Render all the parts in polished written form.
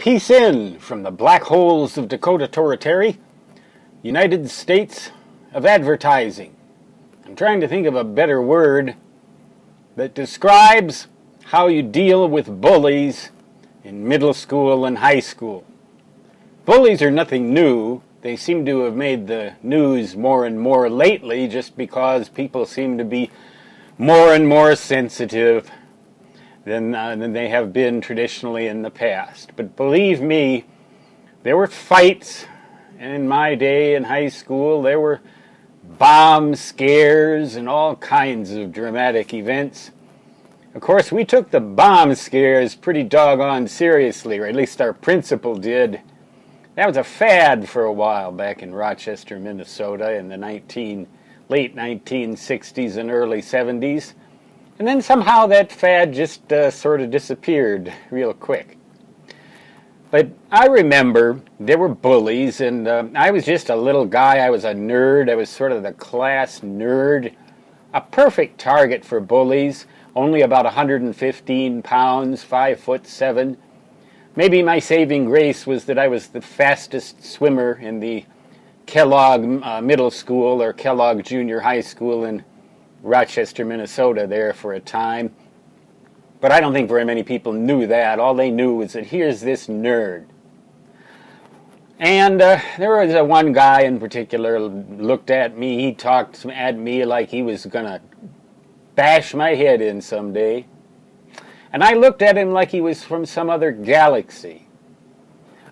Peace in from the black holes of Dakota Territory, United States of advertising. I'm trying to think of a better word that describes how you deal with bullies in middle school and high school. Bullies are nothing new. They seem to have made the news more and more lately just because people seem to be more and more sensitive than they have been traditionally in the past. But believe me, there were fights in my day in high school. There were bomb scares and all kinds of dramatic events. Of course, we took the bomb scares pretty doggone seriously, or at least our principal did. That was a fad for a while back in Rochester, Minnesota in the late 1960s and early 70s. And then somehow that fad just sort of disappeared real quick. But I remember there were bullies, and I was just a little guy. I was a nerd. I was sort of the class nerd. A perfect target for bullies, only about 115 pounds, 5'7". Maybe my saving grace was that I was the fastest swimmer in the Kellogg Middle School or Kellogg Junior High School in Rochester, Minnesota there for a time. But I don't think very many people knew that. All they knew was that here's this nerd. And there was one guy in particular looked at me. He talked at me like he was going to bash my head in someday. And I looked at him like he was from some other galaxy.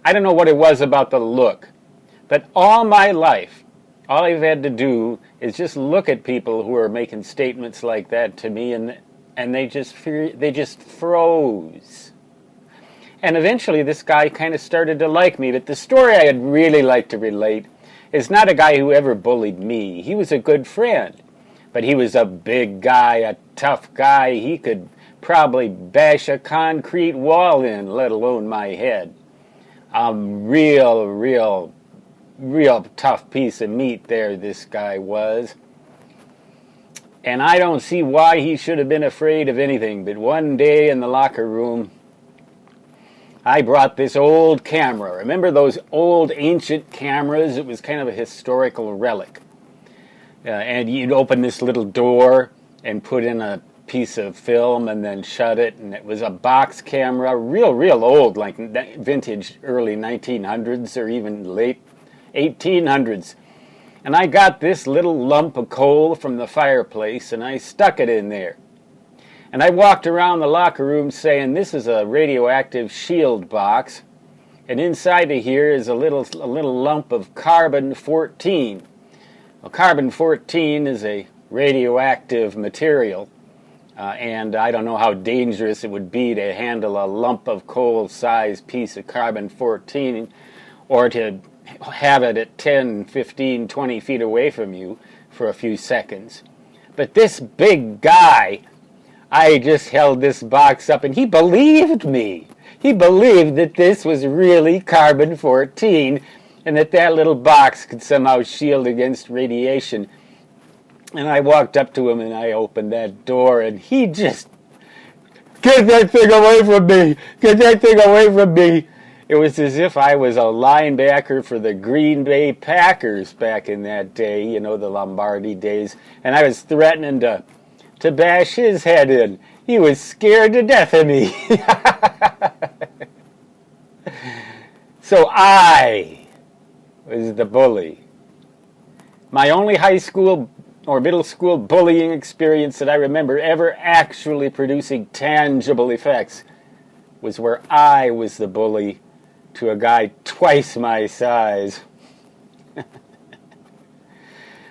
I don't know what it was about the look, but all my life, all I've had to do is just look at people who are making statements like that to me, and they just froze. And eventually this guy kind of started to like me, but the story I'd really like to relate is not a guy who ever bullied me. He was a good friend, but he was a big guy, a tough guy. He could probably bash a concrete wall in, let alone my head. A real tough piece of meat there this guy was. And I don't see why he should have been afraid of anything. But one day in the locker room, I brought this old camera. Remember those old ancient cameras? It was kind of a historical relic. And you'd open this little door and put in a piece of film and then shut it, and it was a box camera, real old, like vintage early 1900s or even late 1800s. And I got this little lump of coal from the fireplace and I stuck it in there. And I walked around the locker room saying, this is a radioactive shield box, and inside of here is a little lump of carbon-14. Well, carbon-14 is a radioactive material. And I don't know how dangerous it would be to handle a lump of coal-sized piece of carbon-14 or to have it at 10, 15, 20 feet away from you for a few seconds. But this big guy, I just held this box up and he believed me. He believed that this was really carbon-14 and that little box could somehow shield against radiation. And I walked up to him and I opened that door and he just, get that thing away from me! Get that thing away from me! It was as if I was a linebacker for the Green Bay Packers back in that day, you know, the Lombardi days. And I was threatening to bash his head in. He was scared to death of me. So I was the bully. My only high school or middle school bullying experience that I remember ever actually producing tangible effects was where I was the bully to a guy twice my size.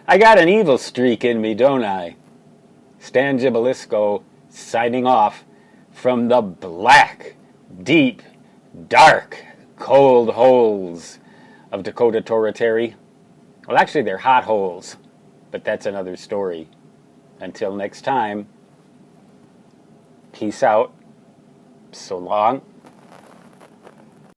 I got an evil streak in me, don't I? Stan Gibilisco signing off from the black, deep, dark, cold holes of Dakota Territory. Well, actually, they're hot holes. But that's another story. Until next time, peace out. So long.